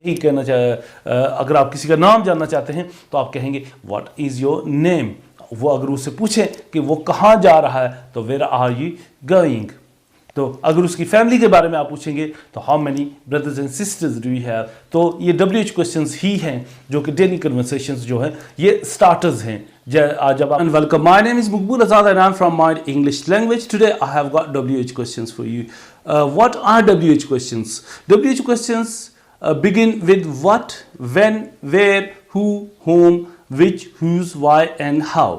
ही कहना अगर आप किसी का नाम जानना चाहते हैं तो आप कहेंगे व्हाट इज़ योर नेम। वो अगर उससे पूछें कि वो कहाँ जा रहा है तो वेयर आर यू गोइंग। तो अगर उसकी फैमिली के बारे में आप पूछेंगे तो how many brothers and sisters do you have. तो ये WH क्वेश्चंस ही हैं जो कि डेली कन्वर्सेशंस जो है ये स्टार्टर्स हैं। जब and welcome, my name is Maqbool Azad and I'm from Mind English Language. Today I have got WH questions for you. What are WH questions? WH questions begin with what, when, where, who, whom, which, whose, why and how.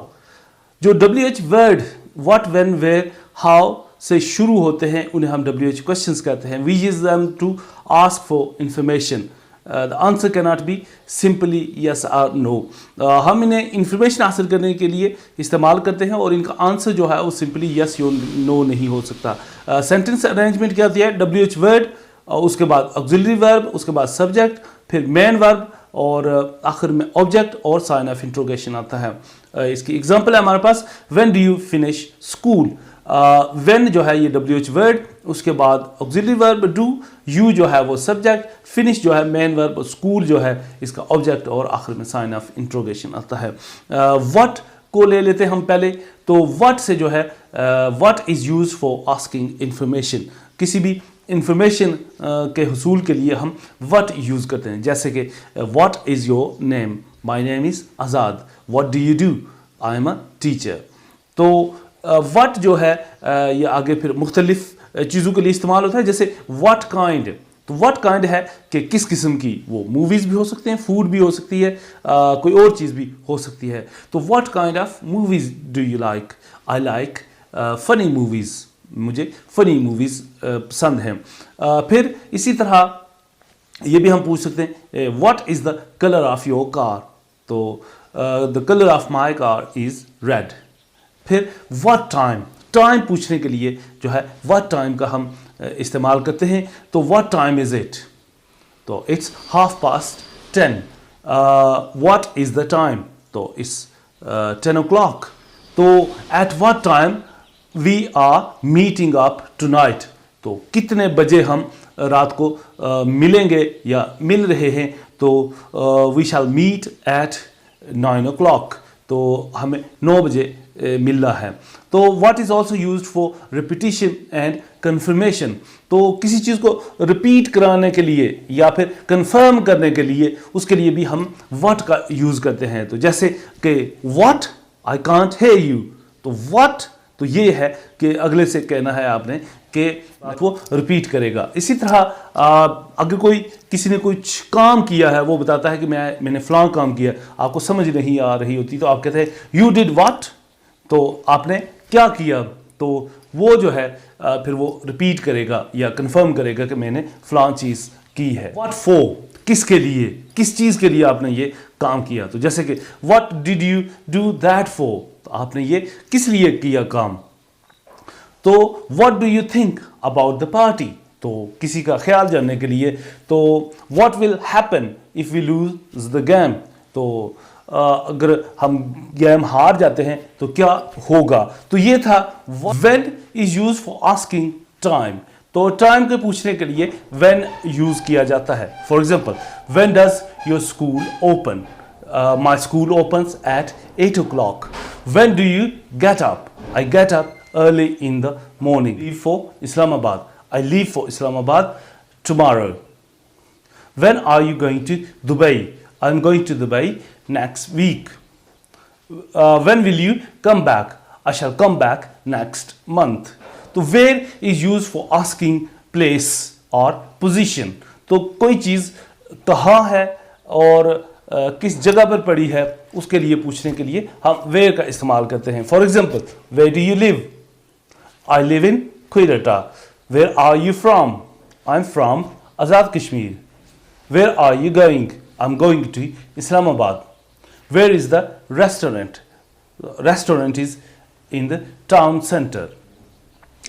जो WH word what, when, where, how से शुरू होते हैं उन्हें हम WH questions कहते हैं. We use them to ask for information. The answer cannot be simply yes or no. हम इन्हें इंफॉर्मेशन हासिल करने के लिए इस्तेमाल करते हैं और इनका आंसर जो है वो सिंपली yes या no नहीं हो सकता. सेंटेंस अरेंजमेंट क्या होती है? WH वर्ड, उसके बाद ऑक्सिलरी वर्ब, उसके बाद सब्जेक्ट, फिर मेन वर्ब और आखिर में ऑब्जेक्ट और साइन ऑफ इंट्रोगेशन आता है. इसकी एग्जांपल है हमारे पास when do you finish school. When जो है ये WH वर्ड, उसके बाद ऑक्सिलरी वर्ब डू, यू जो है वो सब्जेक्ट, फिनिश जो है मेन वर्ब, स्कूल जो है इसका ऑब्जेक्ट और आखिर में साइन ऑफ इंट्रोगेशन आता है. व्हाट को ले लेते हैं हम पहले. तो व्हाट से जो है what is use for asking information. किसी भी इंफॉर्मेशन के हुसूल के लिए हम व्हाट यूज़ करते हैं. जैसे कि what is your name, my name is Azad. What do you do, I am a teacher. तो व्हाट जो है ये आगे फिर मुख्तलिफ चीज़ों के लिए इस्तेमाल होता है. जैसे व्हाट काइंड, तो व्हाट काइंड है कि किस किस्म की. वो मूवीज़ भी हो सकते हैं, फूड भी हो सकती है, कोई और चीज़ भी हो सकती है. तो what kind of movies do you like. I like funny movies, मुझे फ़नी मूवीज़ पसंद हैं. फिर इसी तरह ये भी हम पूछ सकते हैं what is the colour of your car. तो the colour of my car is red. फिर व्हाट टाइम, टाइम पूछने के लिए जो है व्हाट टाइम का हम इस्तेमाल करते हैं. तो व्हाट टाइम इज़ इट. तो it's 10:30. What is the time. तो इट्स 10 o'clock. तो at what time we are meeting up tonight. तो कितने बजे हम रात को मिलेंगे या मिल रहे हैं. तो we shall meet at 9 o'clock. तो हमें 9 बजे मिलना है. तो what is also use for repetition and confirmation. तो किसी चीज़ को रिपीट कराने के लिए या फिर कंफर्म करने के लिए उसके लिए भी हम व्हाट का यूज़ करते हैं. तो जैसे कि what I can't hear you. तो व्हाट तो ये है कि अगले से कहना है आपने कि वो रिपीट करेगा. इसी तरह अगर कोई किसी ने कुछ काम किया है, वो बताता है कि मैंने फ़लाँ काम किया, आपको समझ नहीं आ रही होती तो आप कहते हैं यू डिड व्हाट. तो आपने क्या किया. तो वो जो है फिर वो रिपीट करेगा या कंफर्म करेगा कि मैंने फ़लाँ चीज़ की है. व्हाट फॉर, किसके लिए, किस चीज़ के लिए आपने ये काम किया. तो जैसे कि what did you do that for. तो आपने ये किस लिए किया काम. तो what do you think about the party. तो किसी का ख्याल जानने के लिए. तो what will happen if we lose the game. तो अगर हम गेम हार जाते हैं तो क्या होगा. तो ये था when is use for asking time. तो टाइम के पूछने के लिए व्हेन यूज किया जाता है. For example when does your school open. My school opens eight 8 o'clock. When do you get up. I get up early in the morning. Leave for Islamabad. I leave for Islamabad tomorrow. When are you going to Dubai? I'm going to Dubai next week. When will you come back? I shall come back next month. तो where is used for asking place or position. तो कोई चीज़ कहाँ है और किस जगह पर पड़ी है उसके लिए पूछने के लिए हम where का इस्तेमाल करते हैं. For example, where do you live? I live in Quetta. Where are you from? I'm from Azad Kashmir. Where are you going? I'm going to Islamabad. Where is the restaurant? The restaurant is in the town center.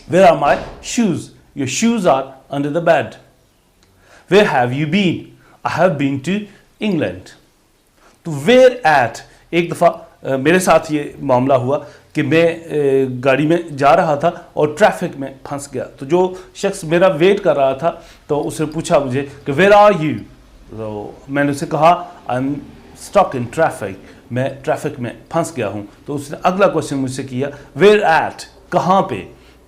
Where are my shoes? Your shoes are under the bed. Where have you been? I have been to England. तो where at, एक दफ़ा मेरे साथ ये मामला हुआ कि मैं गाड़ी में जा रहा था और ट्रैफिक में फंस गया. तो जो शख्स मेरा वेट कर रहा था तो उसने पूछा मुझे कि वेयर आर यू. तो मैंने उसे कहा I am stuck in traffic, मैं ट्रैफिक में फंस गया हूँ। तो उसने अगला क्वेश्चन मुझसे किया वेयर एट, कहाँ पे।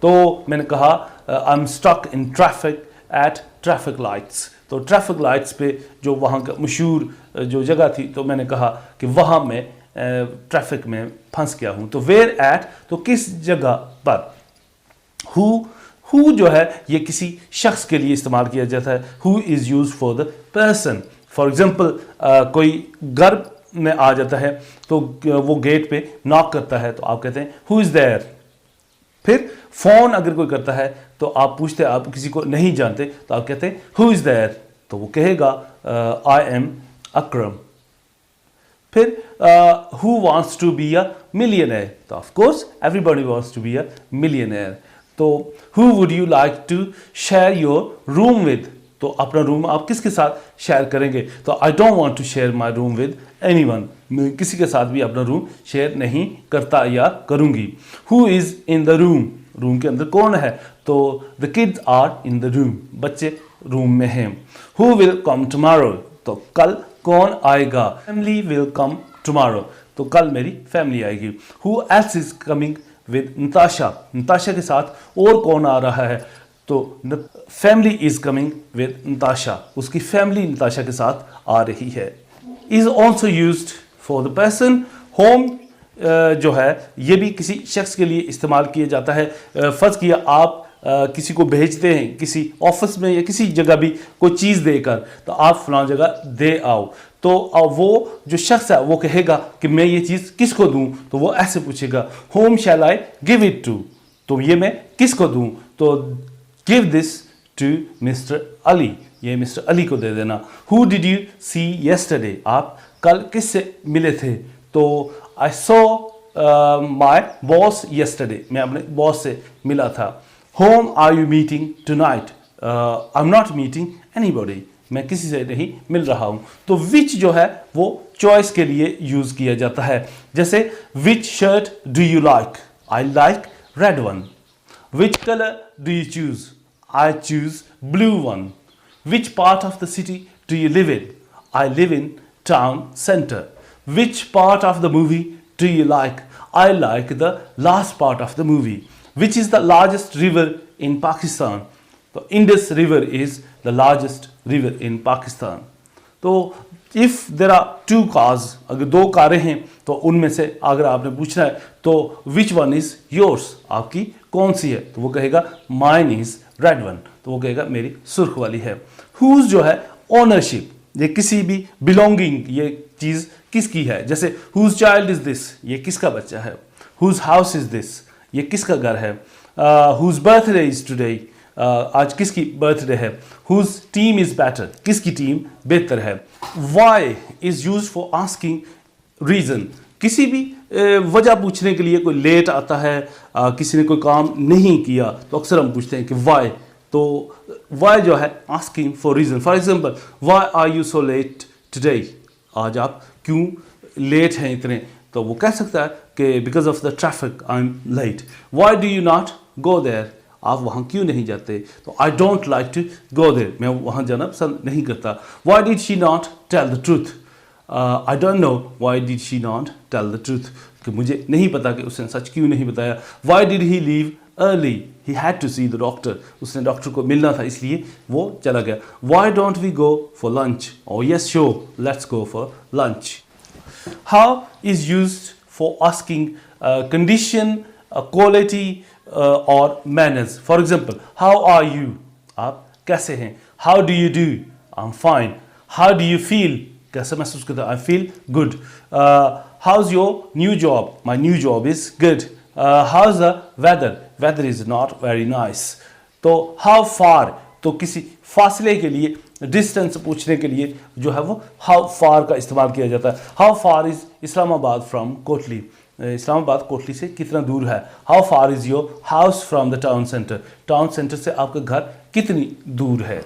तो मैंने कहा I am stuck in traffic at traffic lights. तो ट्रैफिक लाइट्स पे जो वहाँ का मशहूर जो जगह थी, तो मैंने कहा कि वहाँ मैं ट्रैफिक में फंस गया हूँ। तो वेयर एट, तो किस जगह पर। हु जो है ये किसी शख्स के लिए इस्तेमाल किया जाता है। Who is use for the person. For example कोई घर में आ जाता है तो वो गेट पे नॉक करता है, तो आप कहते हैं हु इज़ देयर। फिर फ़ोन अगर कोई करता है तो आप पूछते हैं, आप किसी को नहीं जानते तो आप कहते हैं हु इज़ देयर, तो वो कहेगा आई एम अकरम। फिर who wants to be a millionaire, तो of course everybody wants to be a millionaire. तो who would you like to share your room with, तो अपना रूम आप किसके साथ शेयर करेंगे। तो I don't want to share my room with anyone, मैं किसी के साथ भी अपना रूम शेयर नहीं करता या करूंगी। Who is in the room, room के अंदर कौन है। तो the kids are in the room, बच्चे रूम में हैं। हु विल कम टुमारो, तो कल कौन आएगा। फैमिली विल कम टुमारो, तो कल मेरी फैमिली आएगी। Who else is coming with Natasha, Natasha के साथ और कौन आ रहा है। तो family is coming with Natasha, उसकी फैमिली नताशा के साथ आ रही है। Is also used for the person. Home जो है ये भी किसी शख्स के लिए इस्तेमाल किया जाता है। फ़र्ज़ किया आप किसी को भेजते हैं किसी ऑफिस में या किसी जगह भी कोई चीज़ देकर, तो आप फलां जगह दे आओ, तो वो जो शख्स है वो कहेगा कि मैं ये चीज़ किसको दूं। तो वो ऐसे पूछेगा whom shall I give it to, तो ये मैं किसको दूं। तो give this to mister Ali, ये मिस्टर अली को दे देना। Who did you see yesterday, आप कल किससे मिले थे। तो I saw my boss yesterday, मैं अपने बॉस से मिला था। Whom are you meeting tonight, I am not meeting anybody, मैं किसी से नहीं मिल रहा हूँ। तो विच जो है वो चॉइस के लिए यूज़ किया जाता है। जैसे which shirt do you like, I like red one. Which colour do you choose, I choose blue one. Which part of the city do you live in, I live in town centre. Which part of the movie do you like? I like the last part of the movie. Which is the largest river in Pakistan? So Indus River is the largest river in Pakistan. तो if there are two cars, अगर दो कारें हैं तो उनमें से अगर आपने पूछना है तो which one is yours, आपकी कौन सी है, तो वो कहेगा mine is red one, तो वो कहेगा मेरी सुर्ख वाली है। Whose जो है ownership, ये किसी भी belonging, ये चीज़ किसकी है। जैसे whose child is this, ये किसका बच्चा है। whose house is this, ये किसका घर है। whose birthday is today, आज किसकी बर्थडे है। whose team is better, किसकी टीम बेहतर है। why is used for asking reason, किसी भी वजह पूछने के लिए। कोई लेट आता है, किसी ने कोई काम नहीं किया तो अक्सर हम पूछते हैं कि why, तो why जो है asking for reason। For example why are you so late today, आज आप क्यों लेट हैं इतने, तो वो कह सकता है कि because of the traffic I am late. Why do you not go there, आप वहाँ क्यों नहीं जाते, तो I don't like to go there, मैं वहाँ जाना पसंद नहीं करता। Why did she not tell the truth, I don't know why did she not tell the truth, कि मुझे नहीं पता कि उसने सच क्यों नहीं बताया। Why did he leave early, he had to see the doctor, उसने डॉक्टर को मिलना था इसलिए वो चला गया। Why don't we go for lunch? Oh yes, sure, let's go for lunch. How is used for asking condition, quality or manners. For example, how are you? आप कैसे हैं? How do you do? I'm fine. How do you feel? कैसा महसूस करते हैं? I feel good. How's your new job? My new job is good. How's the weather? Weather is not very nice. तो how far, तो किसी फासले के लिए, डिस्टेंस पूछने के लिए जो है वो how far का इस्तेमाल किया जाता है। How far is Islamabad from Kotli, Islamabad Kotli से कितना दूर है। How far is your house from the town center, town centre से आपका घर कितनी दूर है।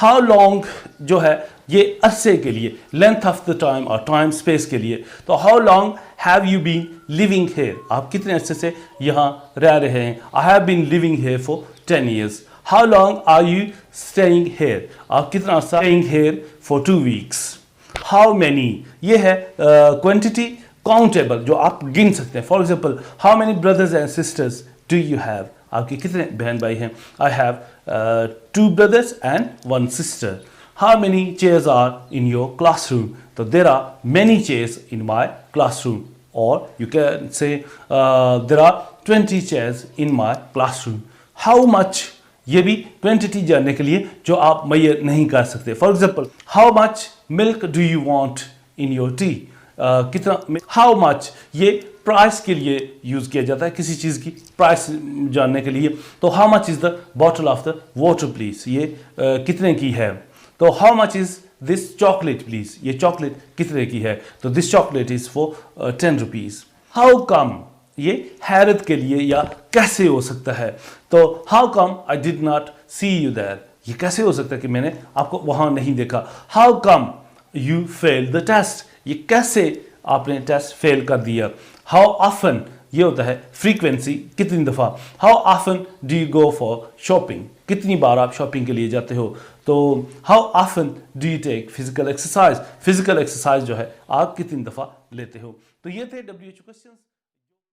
How long जो है ये अरसे के लिए, लेंथ ऑफ द टाइम और टाइम स्पेस के लिए। तो how long have you been living here, आप कितने अरसे से यहाँ रह रहे हैं। I have been living here for 10 years. How long are you staying here? आप कितना staying here for 2 weeks? How many? ये है quantity countable जो आप गिन सकते हैं. For example, how many brothers and sisters do you have? आपके कितने बहन भाई हैं? I have 2 brothers and 1 sister. How many chairs are in your classroom? So there are many chairs in my classroom. Or you can say there are 20 chairs in my classroom. How much? ये भी quantity जानने के लिए जो आप मैयर नहीं कर सकते. For example, how much milk do you want in your tea? कितना how much ये प्राइस के लिए यूज़ किया जाता है किसी चीज़ की प्राइस जानने के लिए. तो how much is the bottle of the water please? ये कितने की है. तो how much is this chocolate please? ये चॉकलेट कितने की है. तो this chocolate is for 10 rupees. How come? ये हैरत के लिए या कैसे हो सकता है. तो how come I did not see you there? ये कैसे हो सकता है कि मैंने आपको वहाँ नहीं देखा. How come you failed the test? ये कैसे आपने टेस्ट फेल कर दिया. How often? ये होता है फ्रीक्वेंसी कितनी दफ़ा. How often do you go for shopping? कितनी बार आप शॉपिंग के लिए जाते हो. तो how often do you take physical exercise? Physical exercise जो है आप कितनी दफ़ा लेते हो. तो ये थे WHO क्वेश्चंस.